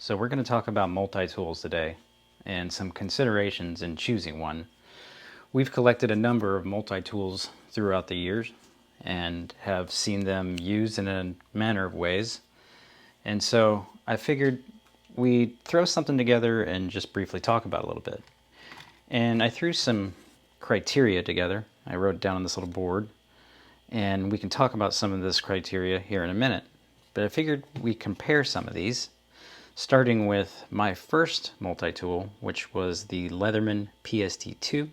So we're going to talk about multi-tools today and some considerations in choosing one. We've collected a number of multi-tools throughout the years and have seen them used in a manner of ways. And so I figured we'd throw something together and just briefly talk about it a little bit. And I threw some criteria together. I wrote it down on this little board, and we can talk about some of this criteria here in a minute. But I figured we'd compare some of these, starting with my first multi-tool, which was the Leatherman PST2.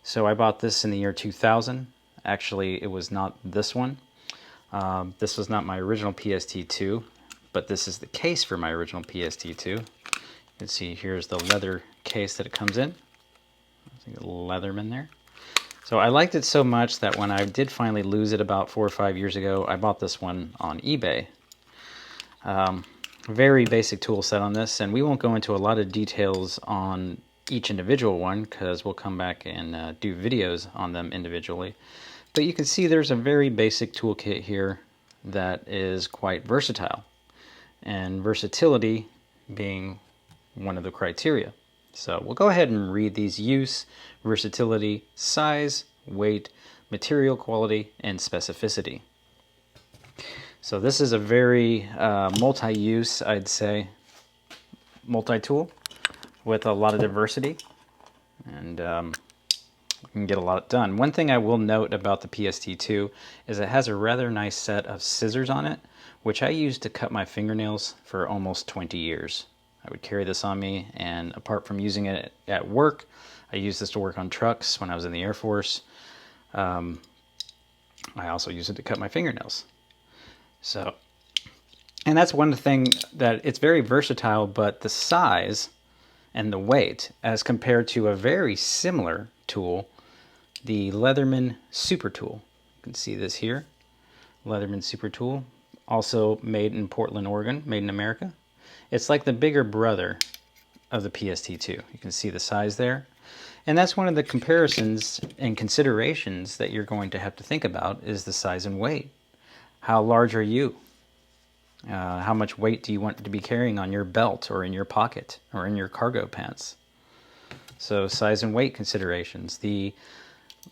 So I bought this in the year 2000. Actually, it was not this one. This was not my original PST2, but this is the case for my original PST2. You can see here's the leather case that it comes in. There's a Leatherman there. So I liked it so much that when I did finally lose it about 4 or 5 years ago, I bought this one on eBay. Very basic tool set on this, and we won't go into a lot of details on each individual one because we'll come back and do videos on them individually. But you can see there's a very basic toolkit here that is quite versatile, and versatility being one of the criteria. So we'll go ahead and read these: use, versatility, size, weight, material quality, and specificity. So this is a very multi-use, I'd say, multi-tool with a lot of diversity, and you can get a lot done. One thing I will note about the PST2 is it has a rather nice set of scissors on it, which I used to cut my fingernails for almost 20 years. I would carry this on me, and apart from using it at work, I used this to work on trucks when I was in the Air Force. I also use it to cut my fingernails. So, and that's one thing, that it's very versatile, but the size and the weight, as compared to a very similar tool, the Leatherman Super Tool. You can see this here, Leatherman Super Tool, also made in Portland, Oregon, made in America. It's like the bigger brother of the PST2. You can see the size there. And that's one of the comparisons and considerations that you're going to have to think about, is the size and weight. How large are you? How much weight do you want to be carrying on your belt or in your pocket or in your cargo pants? So size and weight considerations. The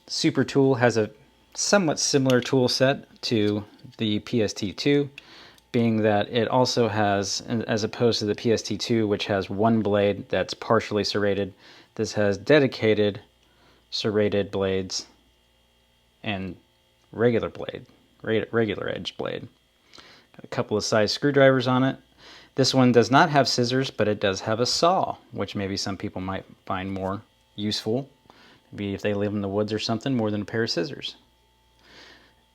Super Tool has a somewhat similar tool set to the PST2, being that it also has, as opposed to the PST2, which has one blade that's partially serrated, this has dedicated serrated blades and regular edge blade. Got a couple of size screwdrivers on it. This one does not have scissors, but it does have a saw, which maybe some people might find more useful. Maybe if they live in the woods or something, more than a pair of scissors.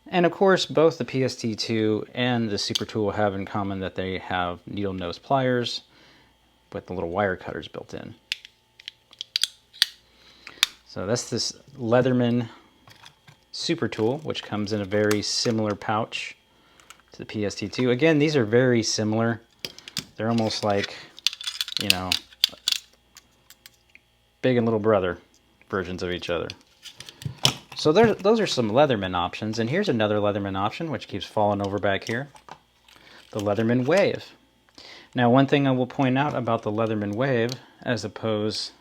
And of course, both the PST2 and the Super Tool have in common that they have needle nose pliers with the little wire cutters built in. So that's this Leatherman Super Tool, which comes in a very similar pouch to the PST2. Again, these are very similar. They're almost like, you know, big and little brother versions of each other. So those are some Leatherman options, and here's another Leatherman option, which keeps falling over back here, the Leatherman Wave. Now, one thing I will point out about the Leatherman Wave, as opposed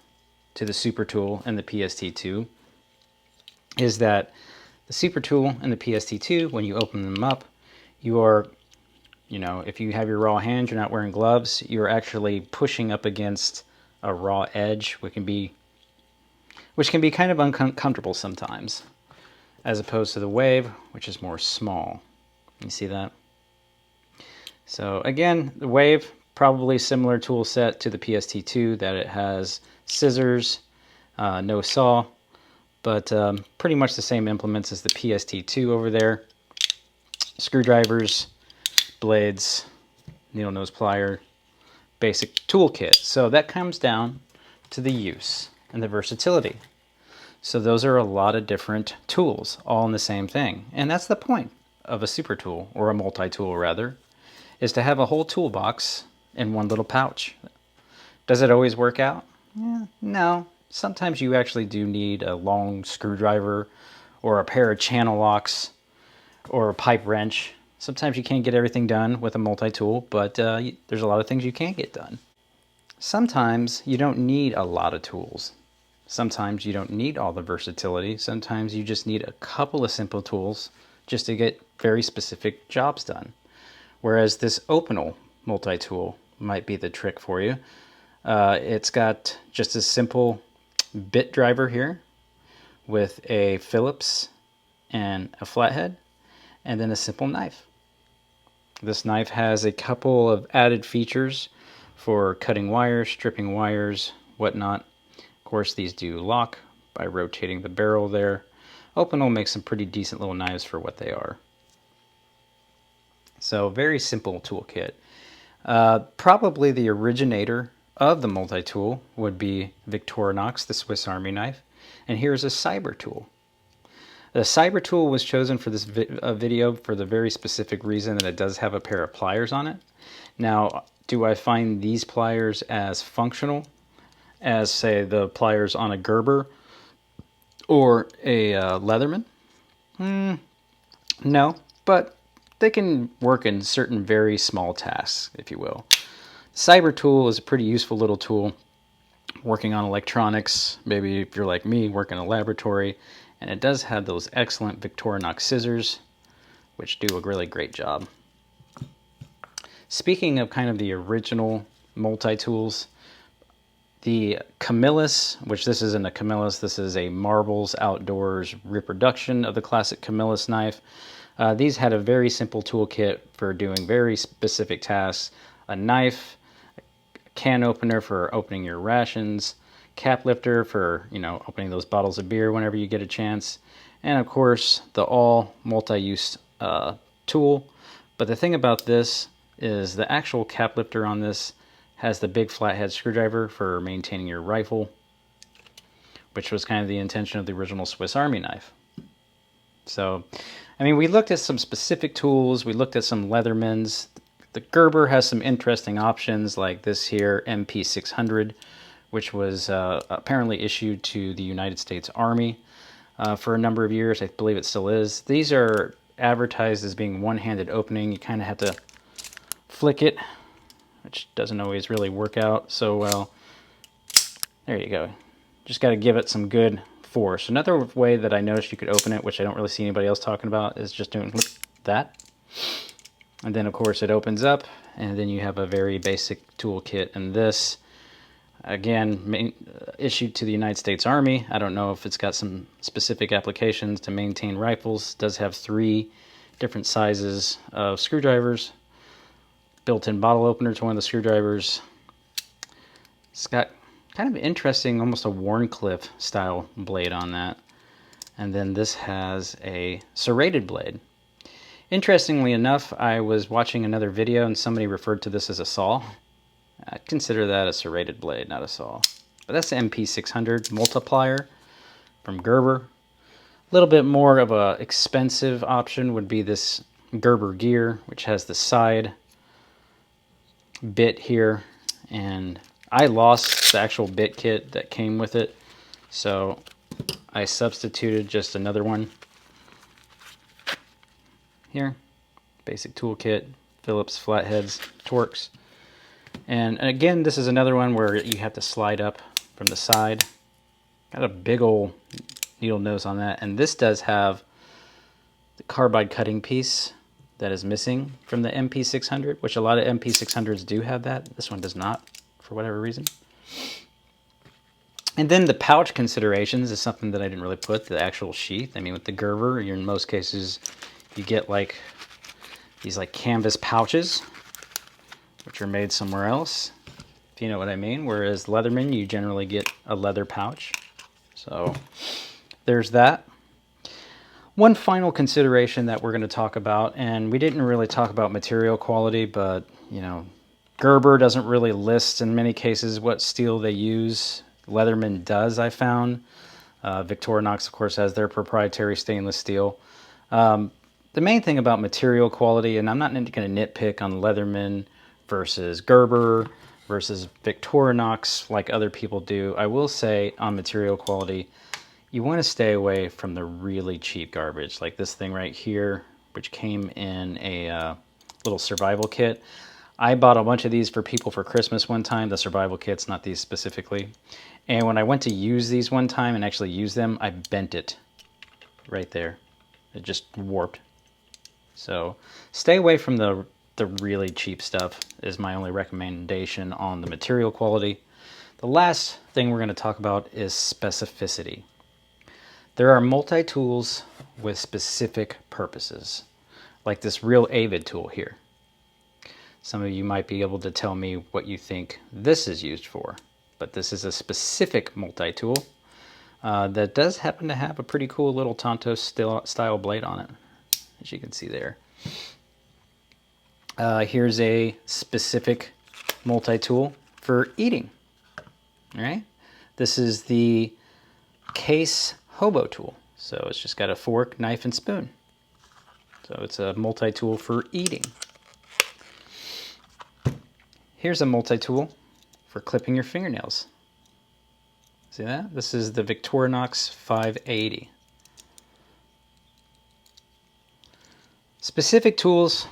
to the Super Tool and the PST2, is that the Super Tool and the PST2, when you open them up, you are, you know, if you have your raw hands, you're not wearing gloves, you're actually pushing up against a raw edge, which can be kind of uncomfortable sometimes, as opposed to the Wave, which is more small. You see that? So again, the Wave, probably similar tool set to the PST2, that it has scissors, no saw, but pretty much the same implements as the PST2 over there. Screwdrivers, blades, needle nose plier, basic toolkit. So that comes down to the use and the versatility. So those are a lot of different tools, all in the same thing. And that's the point of a super tool, or a multi-tool rather, is to have a whole toolbox in one little pouch. Does it always work out? Yeah, no. Sometimes you actually do need a long screwdriver or a pair of channel locks or a pipe wrench Sometimes you can't get everything done with a multi-tool, but there's a lot of things you can get done. Sometimes you don't need a lot of tools. Sometimes you don't need all the versatility. Sometimes you just need a couple of simple tools just to get very specific jobs done. Whereas this Opinel multi-tool might be the trick for you. It's got just a simple bit driver here with a Phillips and a flathead, and then a simple knife. This knife has a couple of added features for cutting wires, stripping wires, whatnot. Of course, these do lock by rotating the barrel there. Opinel makes some pretty decent little knives for what they are. So very simple toolkit. Probably the originator of the multi-tool would be Victorinox, the Swiss Army knife. And here's a cyber tool. The cyber tool was chosen for this video for the very specific reason that it does have a pair of pliers on it. Now, do I find these pliers as functional as, say, the pliers on a Gerber or a Leatherman? No, but they can work in certain very small tasks, if you will. Cyber tool is a pretty useful little tool working on electronics, maybe if you're like me, work in a laboratory, and it does have those excellent Victorinox scissors, which do a really great job. Speaking of kind of the original multi-tools, the Camillus, which this isn't a Camillus, this is a Marbles Outdoors reproduction of the classic Camillus knife. These had a very simple toolkit for doing very specific tasks. A knife, a can opener for opening your rations, cap lifter for, opening those bottles of beer whenever you get a chance, and of course the all multi-use tool. But the thing about this is the actual cap lifter on this has the big flathead screwdriver for maintaining your rifle, which was kind of the intention of the original Swiss Army knife. So, I mean, we looked at some specific tools, we looked at some Leathermans. The Gerber has some interesting options like this here, MP600, which was apparently issued to the United States Army for a number of years. I believe it still is. These are advertised as being one-handed opening. You kind of have to flick it, which doesn't always really work out so well. There you go. Just got to give it some good force. Another way that I noticed you could open it, which I don't really see anybody else talking about, is just doing that. And then, of course, it opens up, and then you have a very basic toolkit. And this, again, issued to the United States Army. I don't know if it's got some specific applications to maintain rifles. It does have 3 different sizes of screwdrivers. Built-in bottle opener to one of the screwdrivers. It's got kind of interesting, almost a Warncliffe style blade on that. And then this has a serrated blade. Interestingly enough, I was watching another video and somebody referred to this as a saw. I consider that a serrated blade, not a saw. But that's the MP600 multiplier from Gerber. A little bit more of a expensive option would be this Gerber gear, which has the side bit here, and I lost the actual bit kit that came with it, so I substituted just another one here. Basic toolkit, Phillips, flatheads, Torx. And again, this is another one where you have to slide up from the side. Got a big old needle nose on that, and this does have the carbide cutting piece that is missing from the MP600, which a lot of MP600s do have that. This one does not, for whatever reason. And then the pouch considerations is something that I didn't really put, the actual sheath. I mean, with the Gerber, in most cases, you get like these like canvas pouches, which are made somewhere else, if you know what I mean. Whereas Leatherman, you generally get a leather pouch. So there's that. One final consideration that we're going to talk about, and we didn't really talk about material quality, but, Gerber doesn't really list in many cases what steel they use. Leatherman does, I found. Victorinox, of course, has their proprietary stainless steel. The main thing about material quality, and I'm not going to nitpick on Leatherman versus Gerber versus Victorinox like other people do. I will say on material quality, you want to stay away from the really cheap garbage, like this thing right here, which came in a little survival kit. I bought a bunch of these for people for Christmas one time, the survival kits, not these specifically. And when I went to use these one time and actually use them, I bent it right there. It just warped. So stay away from the really cheap stuff is my only recommendation on the material quality. The last thing we're going to talk about is specificity. There are multi-tools with specific purposes, like this Real Avid tool here. Some of you might be able to tell me what you think this is used for, but this is a specific multi-tool that does happen to have a pretty cool little Tonto style blade on it, as you can see there. Here's a specific multi-tool for eating. All right, this is the Case Hobo tool. So it's just got a fork, knife, and spoon. So it's a multi-tool for eating. Here's a multi-tool for clipping your fingernails. See that? This is the Victorinox 580. Specific tools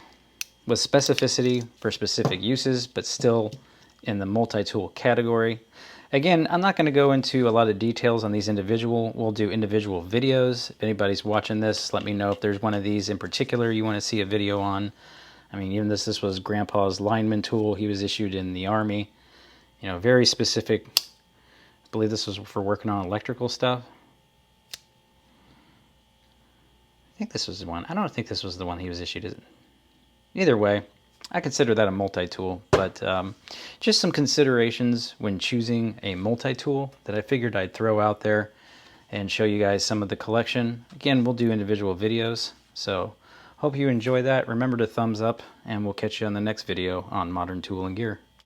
with specificity for specific uses, but still in the multi-tool category. Again, I'm not going to go into a lot of details on these individual. We'll do individual videos. If anybody's watching this, let me know if there's one of these in particular you want to see a video on. I mean, even this was Grandpa's lineman tool. He was issued in the Army. You know, very specific. I believe this was for working on electrical stuff. I think this was the one. I don't think this was the one he was issued. Is it? Either way, I consider that a multi-tool, but just some considerations when choosing a multi-tool that I figured I'd throw out there and show you guys some of the collection. Again, we'll do individual videos, so hope you enjoy that. Remember to thumbs up, and we'll catch you on the next video on Modern Tool and Gear.